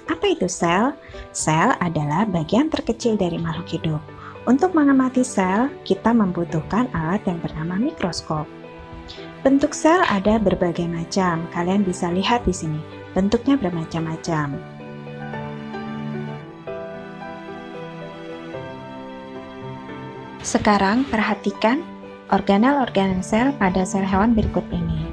Apa itu sel? Sel adalah bagian terkecil dari makhluk hidup. Untuk mengamati sel, kita membutuhkan alat yang bernama mikroskop. Bentuk sel ada berbagai macam. Kalian bisa lihat di sini. Bentuknya bermacam-macam. Sekarang perhatikan organel-organel sel pada sel hewan berikut ini.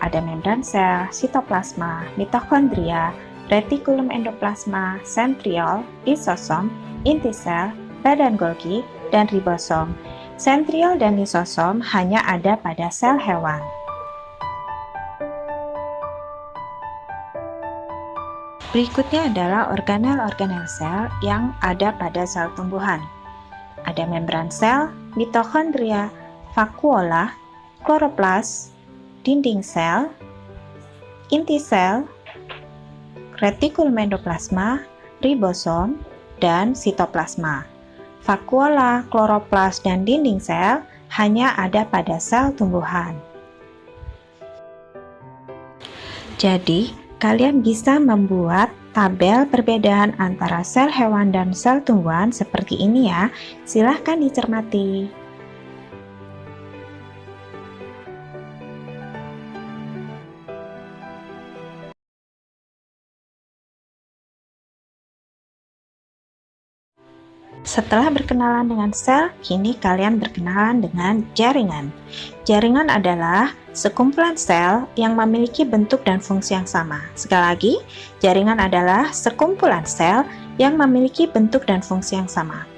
Ada membran sel, sitoplasma, mitokondria, retikulum endoplasma, sentriol, lisosom, inti sel, badan Golgi, dan ribosom. Sentriol dan lisosom hanya ada pada sel hewan. Berikutnya adalah organel-organel sel yang ada pada sel tumbuhan. Ada membran sel, mitokondria, vakuola, kloroplas, dinding sel, inti sel, retikulum endoplasma, ribosom, dan sitoplasma. Vakuola, kloroplas, dan dinding sel hanya ada pada sel tumbuhan. Jadi, kalian bisa membuat tabel perbedaan antara sel hewan dan sel tumbuhan seperti ini ya. Silahkan dicermati. Setelah berkenalan dengan sel, kini kalian berkenalan dengan jaringan. Jaringan adalah sekumpulan sel yang memiliki bentuk dan fungsi yang sama. Sekali lagi, jaringan adalah sekumpulan sel yang memiliki bentuk dan fungsi yang sama.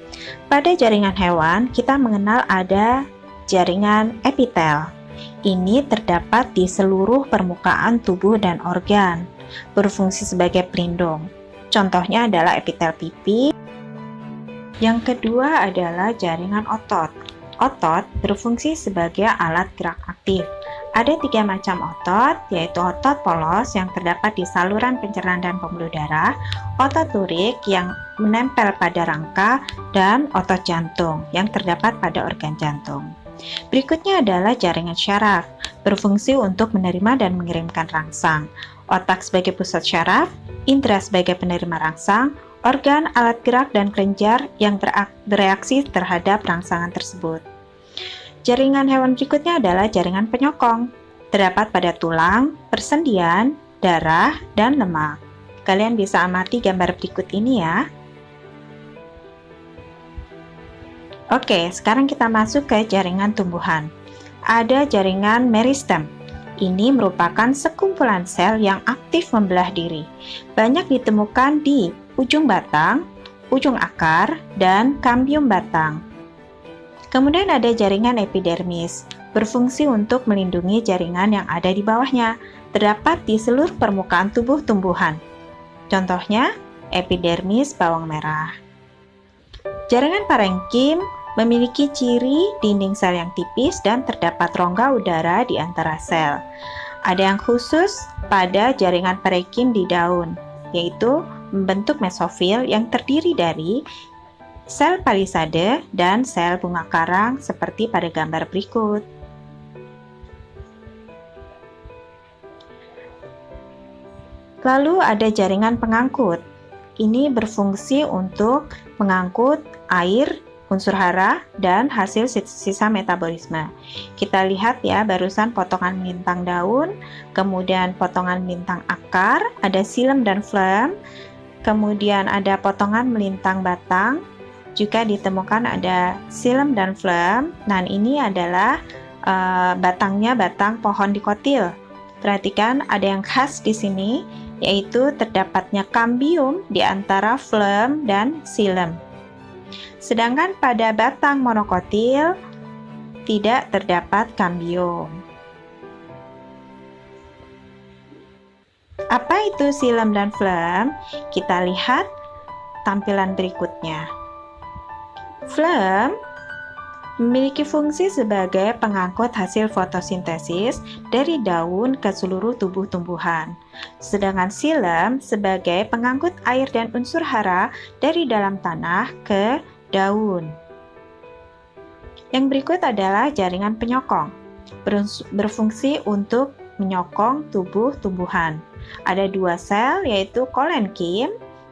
Pada jaringan hewan, kita mengenal ada jaringan epitel. Ini terdapat di seluruh permukaan tubuh dan organ, berfungsi sebagai pelindung. Contohnya adalah epitel pipi. Yang kedua adalah jaringan otot. Otot berfungsi sebagai alat gerak aktif. Ada 3 macam otot, yaitu otot polos yang terdapat di saluran pencernaan dan pembuluh darah, otot lurik yang menempel pada rangka, dan otot jantung yang terdapat pada organ jantung. Berikutnya adalah jaringan syaraf, berfungsi untuk menerima dan mengirimkan rangsang. Otak sebagai pusat syaraf, indera sebagai penerima rangsang, organ, alat gerak, dan kelenjar yang bereaksi terhadap rangsangan tersebut. Jaringan hewan berikutnya adalah jaringan penyokong. Terdapat pada tulang, persendian, darah, dan lemak. Kalian bisa amati gambar berikut ini ya. Oke, sekarang kita masuk ke jaringan tumbuhan. Ada jaringan meristem. Ini merupakan sekumpulan sel yang aktif membelah diri. Banyak ditemukan di ujung batang, ujung akar, dan kambium batang. Kemudian ada jaringan epidermis, berfungsi untuk melindungi jaringan yang ada di bawahnya, terdapat di seluruh permukaan tubuh tumbuhan. Contohnya, epidermis bawang merah. Jaringan parenkim memiliki ciri dinding sel yang tipis dan terdapat rongga udara di antara sel. Ada yang khusus pada jaringan parenkim di daun, yaitu membentuk mesofil yang terdiri dari sel palisade dan sel bunga karang seperti pada gambar berikut. Lalu ada jaringan pengangkut. Ini berfungsi untuk mengangkut air, unsur hara, dan hasil sisa metabolisme. Kita lihat ya, barusan potongan melintang daun, kemudian potongan melintang akar, ada xilem dan phloem, kemudian ada potongan melintang batang, juga ditemukan ada xilem dan phloem. Nah, ini adalah batangnya batang pohon dikotil. Perhatikan ada yang khas di sini, yaitu terdapatnya kambium di antara phloem dan xilem. Sedangkan pada batang monokotil tidak terdapat kambium. Apa itu xilem dan phloem? Kita lihat tampilan berikutnya. Phloem memiliki fungsi sebagai pengangkut hasil fotosintesis dari daun ke seluruh tubuh tumbuhan. Sedangkan xilem sebagai pengangkut air dan unsur hara dari dalam tanah ke daun. Yang berikut adalah jaringan penyokong, berfungsi untuk menyokong tubuh tumbuhan. Ada 2 sel, yaitu kolenkim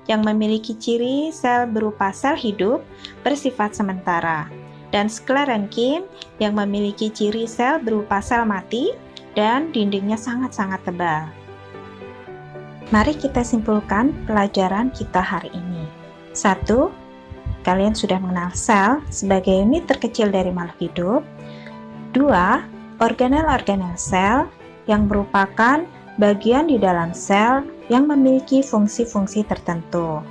yang memiliki ciri sel berupa sel hidup bersifat sementara, dan sklerenkim yang memiliki ciri sel berupa sel mati dan dindingnya sangat-sangat tebal. Mari kita simpulkan pelajaran kita hari ini. 1. Kalian sudah mengenal sel sebagai unit terkecil dari makhluk hidup. 2. Organel-organel sel yang merupakan bagian di dalam sel yang memiliki fungsi-fungsi tertentu.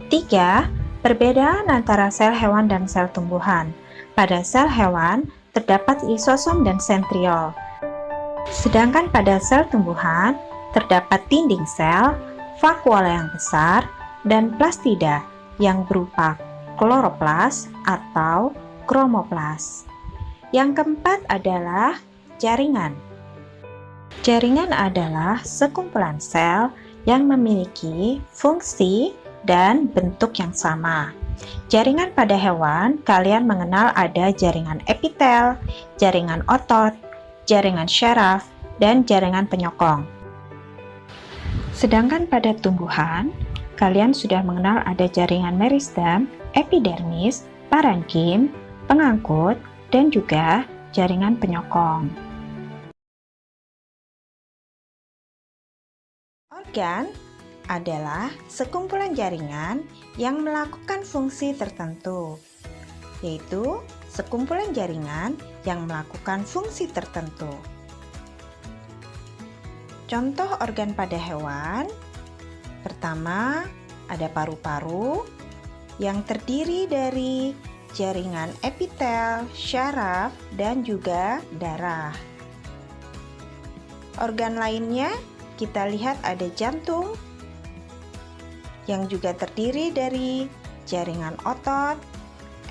3. Perbedaan antara sel hewan dan sel tumbuhan. Pada sel hewan terdapat lisosom dan sentriol. Sedangkan pada sel tumbuhan terdapat dinding sel, vakuola yang besar, dan plastida yang berupa kloroplas atau kromoplas. Yang keempat adalah jaringan. Jaringan adalah sekumpulan sel yang memiliki fungsi dan bentuk yang sama. Jaringan pada hewan, kalian mengenal ada jaringan epitel, jaringan otot, jaringan syaraf, dan jaringan penyokong. Sedangkan pada tumbuhan, kalian sudah mengenal ada jaringan meristem, epidermis, parenkim, pengangkut, dan juga jaringan penyokong. Organ adalah sekumpulan jaringan yang melakukan fungsi tertentu, yaitu sekumpulan jaringan yang melakukan fungsi tertentu. Contoh organ pada hewan, pertama ada paru-paru yang terdiri dari jaringan epitel, syaraf, dan juga darah. Organ lainnya kita lihat ada jantung yang juga terdiri dari jaringan otot,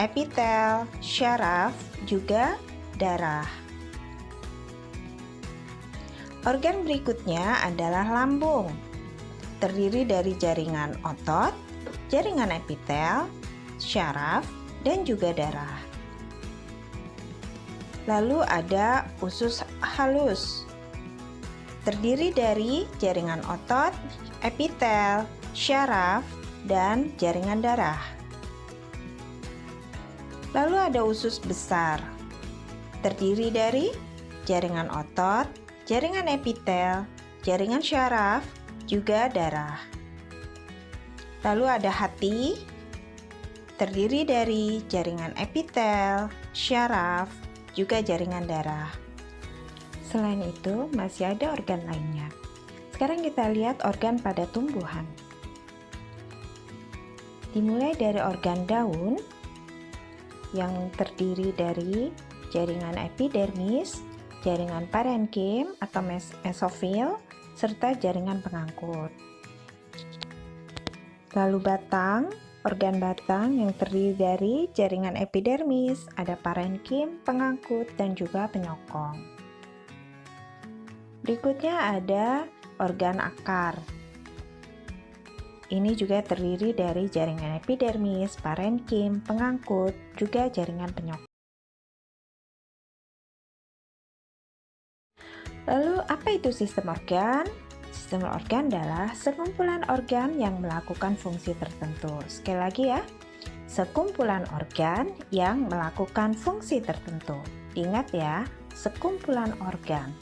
epitel, syaraf, juga darah. Organ berikutnya adalah lambung, terdiri dari jaringan otot, jaringan epitel, syaraf, dan juga darah. Lalu ada usus halus, terdiri dari jaringan otot, epitel, syaraf, dan jaringan darah. Lalu ada usus besar, terdiri dari jaringan otot, jaringan epitel, jaringan syaraf, juga darah. Lalu ada hati, terdiri dari jaringan epitel, syaraf, juga jaringan darah. Selain itu, masih ada organ lainnya. Sekarang kita lihat organ pada tumbuhan. Dimulai dari organ daun yang terdiri dari jaringan epidermis, jaringan parenkim atau mesofil, serta jaringan pengangkut. Lalu batang, organ batang yang terdiri dari jaringan epidermis, ada parenkim, pengangkut, dan juga penyokong. Berikutnya ada organ akar. Ini juga terdiri dari jaringan epidermis, parenkim, pengangkut, juga jaringan penyokong. Lalu apa itu sistem organ? Sistem organ adalah sekumpulan organ yang melakukan fungsi tertentu. Sekali lagi ya, sekumpulan organ yang melakukan fungsi tertentu. Ingat ya, sekumpulan organ.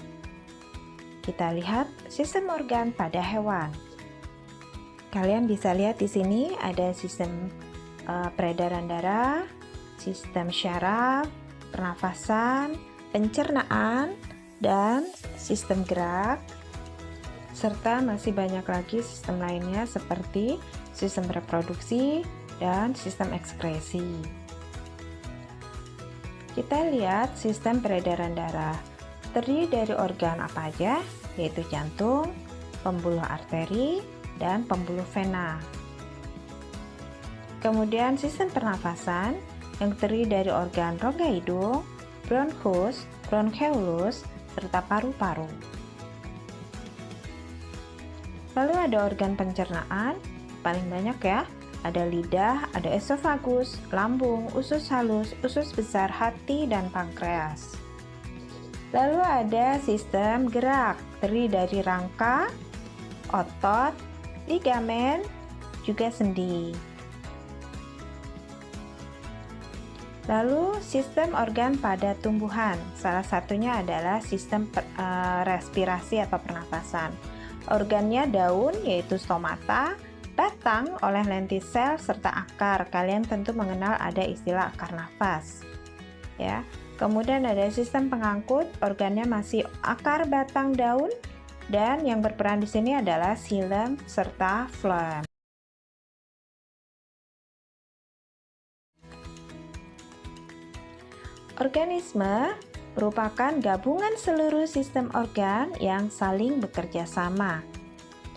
Kita lihat sistem organ pada hewan. Kalian bisa lihat di sini ada sistem peredaran darah, sistem syaraf, pernafasan, pencernaan, dan sistem gerak, serta masih banyak lagi sistem lainnya seperti sistem reproduksi dan sistem ekskresi. Kita lihat sistem peredaran darah. Terdiri dari organ apa aja? Yaitu jantung, pembuluh arteri, dan pembuluh vena. Kemudian sistem pernafasan yang terdiri dari organ rongga hidung, bronchus, broncheolus, serta paru-paru. Lalu ada organ pencernaan, paling banyak ya, ada lidah, ada esofagus, lambung, usus halus, usus besar, hati, dan pankreas. Lalu ada sistem gerak, terdiri dari rangka, otot, ligamen, juga sendi. Lalu sistem organ pada tumbuhan, salah satunya adalah sistem respirasi atau pernapasan. Organnya daun yaitu stomata, batang oleh lentisel serta akar. Kalian tentu mengenal ada istilah akar nafas. Ya. Kemudian ada sistem pengangkut, organnya masih akar, batang, daun, dan yang berperan di sini adalah xilem serta floem. Organisme merupakan gabungan seluruh sistem organ yang saling bekerja sama.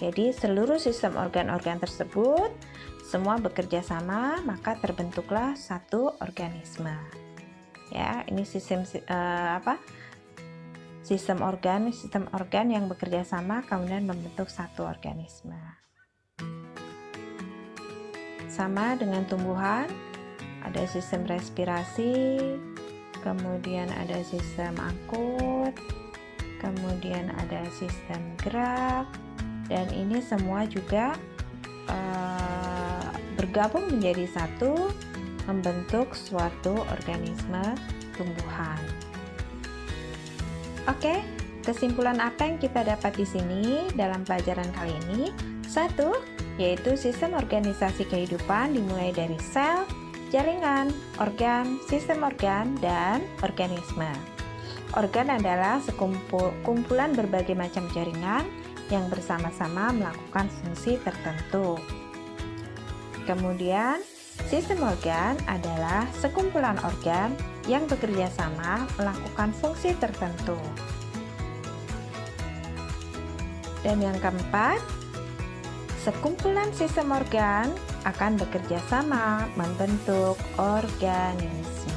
Jadi seluruh sistem organ-organ tersebut semua bekerja sama, maka terbentuklah satu organisme. Ya, ini sistem organ yang bekerja sama kemudian membentuk satu organisme. Sama dengan tumbuhan, ada sistem respirasi, kemudian ada sistem angkut, kemudian ada sistem gerak, dan ini semua juga bergabung menjadi satu, membentuk suatu organisme tumbuhan. Oke, kesimpulan apa yang kita dapat di sini dalam pelajaran kali ini? Satu, yaitu sistem organisasi kehidupan dimulai dari sel, jaringan, organ, sistem organ, dan organisme. Organ adalah sekumpulan berbagai macam jaringan yang bersama-sama melakukan fungsi tertentu. Kemudian, sistem organ adalah sekumpulan organ yang bekerja sama melakukan fungsi tertentu. Dan yang keempat, sekumpulan sistem organ akan bekerja sama membentuk organisme.